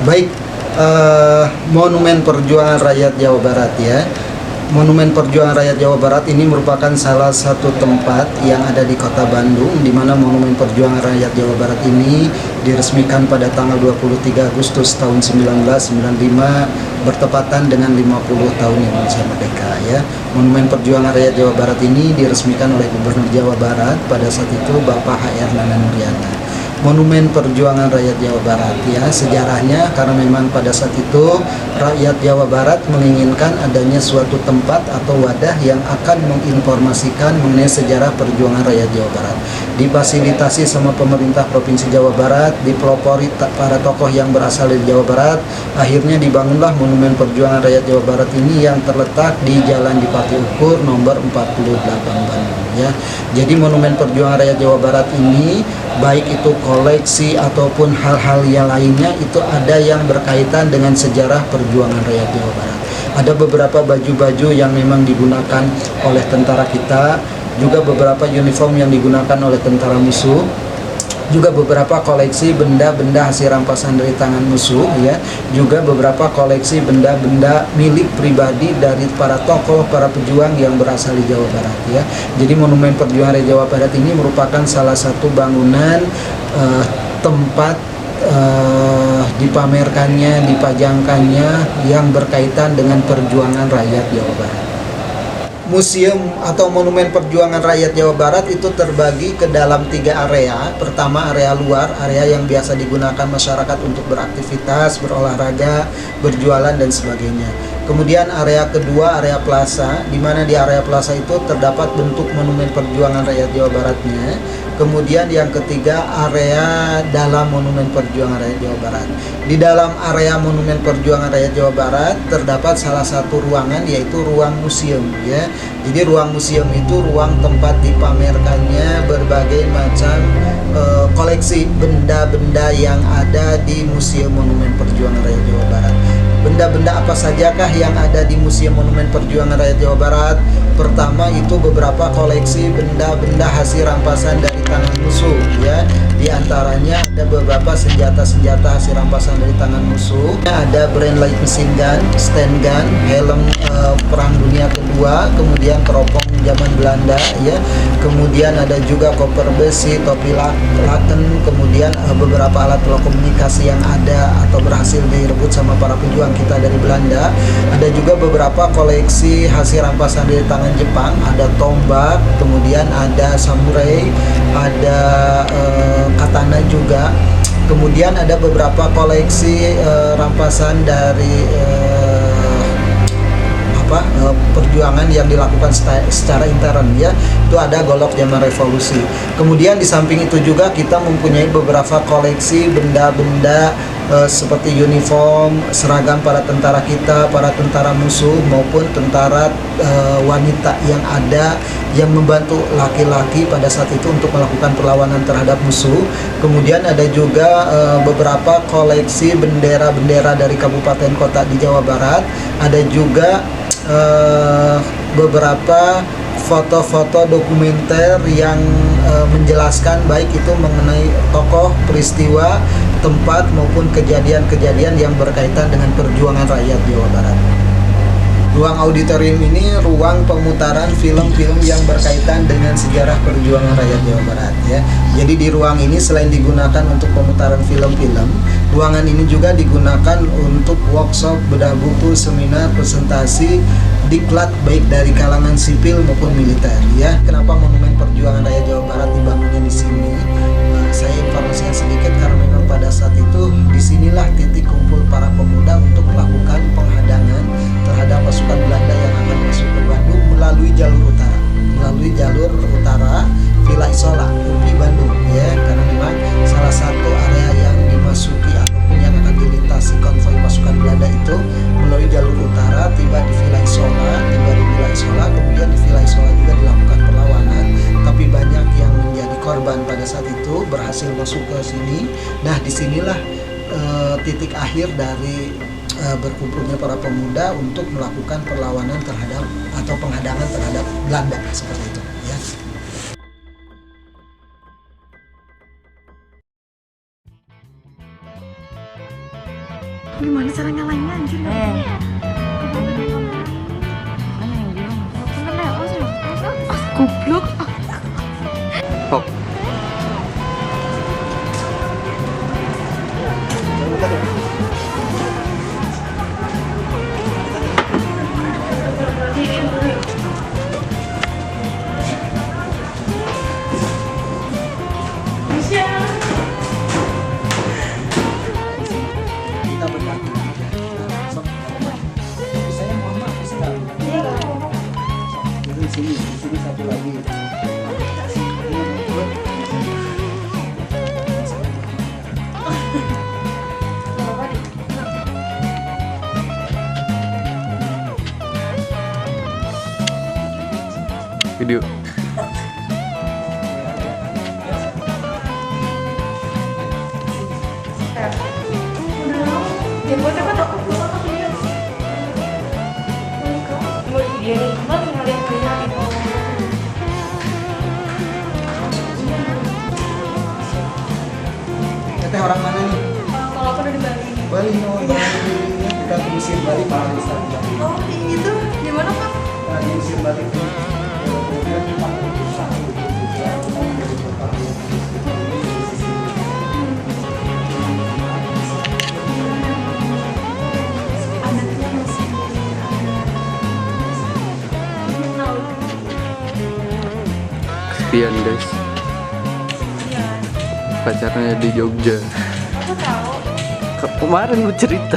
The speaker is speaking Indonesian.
Baik, Monumen Perjuangan Rakyat Jawa Barat ya. Monumen Perjuangan Rakyat Jawa Barat ini merupakan salah satu tempat yang ada di Kota Bandung, di mana Monumen Perjuangan Rakyat Jawa Barat ini diresmikan pada tanggal 23 Agustus tahun 1995 bertepatan dengan 50 tahun Indonesia Merdeka ya. Monumen Perjuangan Rakyat Jawa Barat ini diresmikan oleh Gubernur Jawa Barat pada saat itu Bapak H.R. Nana Nuriana. Monumen Perjuangan Rakyat Jawa Barat ya, sejarahnya karena memang pada saat itu rakyat Jawa Barat menginginkan adanya suatu tempat atau wadah yang akan menginformasikan mengenai sejarah perjuangan rakyat Jawa Barat. Difasilitasi sama pemerintah Provinsi Jawa Barat, dipelopori para tokoh yang berasal dari Jawa Barat, akhirnya dibangunlah Monumen Perjuangan Rakyat Jawa Barat ini yang terletak di Jalan Dipati Ukur nomor 48 Bandung ya. Jadi Monumen Perjuangan Rakyat Jawa Barat ini baik itu koleksi ataupun hal-hal yang lainnya itu ada yang berkaitan dengan sejarah perjuangan rakyat Jawa Barat. Ada beberapa baju-baju yang memang digunakan oleh tentara kita, juga beberapa uniform yang digunakan oleh tentara musuh, juga beberapa koleksi benda-benda hasil rampasan dari tangan musuh ya, juga beberapa koleksi benda-benda milik pribadi dari para tokoh, para pejuang yang berasal di Jawa Barat ya. Jadi Monumen Perjuangan Rakyat Jawa Barat ini merupakan salah satu bangunan tempat dipamerkannya, dipajangkannya yang berkaitan dengan perjuangan rakyat Jawa Barat. Museum atau Monumen Perjuangan Rakyat Jawa Barat itu terbagi ke dalam 3 area. Pertama, area luar, area yang biasa digunakan masyarakat untuk beraktivitas, berolahraga, berjualan dan sebagainya. Kemudian area kedua, area plaza, di mana di area plaza itu terdapat bentuk Monumen Perjuangan Rakyat Jawa Baratnya. Kemudian yang ketiga, area dalam Monumen Perjuangan Rakyat Jawa Barat. Di dalam area Monumen Perjuangan Rakyat Jawa Barat terdapat salah satu ruangan, yaitu ruang museum ya. Jadi ruang museum itu ruang tempat dipamerkannya berbagai macam koleksi benda-benda yang ada di Museum Monumen Perjuangan Rakyat Jawa Barat. Benda-benda apa sajakah yang ada di Museum Monumen Perjuangan Rakyat Jawa Barat? Pertama itu beberapa koleksi benda-benda hasil rampasan dari tangan musuh ya. Di antaranya ada beberapa senjata-senjata hasil rampasan dari tangan musuh. Ada brand light machine gun, stand gun, helm Perang Dunia Kedua, kemudian teropong zaman Belanda ya. Kemudian ada juga koper besi, topi laken, kemudian beberapa alat telekomunikasi yang ada atau berhasil direbut sama para pejuang kita dari Belanda. Ada juga beberapa koleksi hasil rampasan dari tangan Jepang, ada tombak, kemudian ada samurai, ada katana juga. Kemudian ada beberapa koleksi rampasan dari perjuangan yang dilakukan secara intern ya. Itu ada golok zaman revolusi. Kemudian di samping itu juga kita mempunyai beberapa koleksi benda-benda seperti uniform, seragam para tentara kita, para tentara musuh maupun tentara wanita yang ada yang membantu laki-laki pada saat itu untuk melakukan perlawanan terhadap musuh. Kemudian ada juga beberapa koleksi bendera-bendera dari kabupaten kota di Jawa Barat. Ada juga beberapa foto-foto dokumenter yang menjelaskan baik itu mengenai tokoh, peristiwa, tempat maupun kejadian-kejadian yang berkaitan dengan perjuangan rakyat Jawa Barat. Ruang auditorium ini ruang pemutaran film-film yang berkaitan dengan sejarah perjuangan rakyat Jawa Barat ya. Jadi di ruang ini selain digunakan untuk pemutaran film-film, ruangan ini juga digunakan untuk workshop, bedah buku, seminar, presentasi, diklat baik dari kalangan sipil maupun militer ya. Kenapa Monumen Perjuangan Rakyat Jawa Barat dibangunnya di sini? Saya informasikan sedikit karena memang pada saat itu disinilah titik kumpul para pemuda untuk melakukan penghadangan terhadap pasukan Belanda yang akan masuk ke Bandung melalui jalur utara Villa Isola, UPI Bandung ya, karena memang salah satu area yang dimasuki ataupun yang akan dilintasi konvoi pasukan Belanda itu melalui jalur utara, tiba di Villa Isola, kemudian di Villa Isola juga dilakukan perlawanan, tapi banyak yang menjadi korban pada saat itu berhasil masuk ke sini. Nah, disinilah titik akhir dari berkumpulnya para pemuda untuk melakukan perlawanan terhadap atau penghadangan terhadap Belanda seperti itu ya. Gimana cara nyalainnya anjir? Goblok. Pok. Kita berkati. Saya Muhammad Islam. Di sini satu lagi. Video. Teteh orang mana nih? Kalau aku udah di Bali. Bali, oh Bali. Kita ke Mesir Bali, Pak Arista. Oh, itu di mana, Pak? Nah, di Mesir Bali. Sekian guys, pacarnya di Jogja. Aku tahu. Kemarin lu cerita.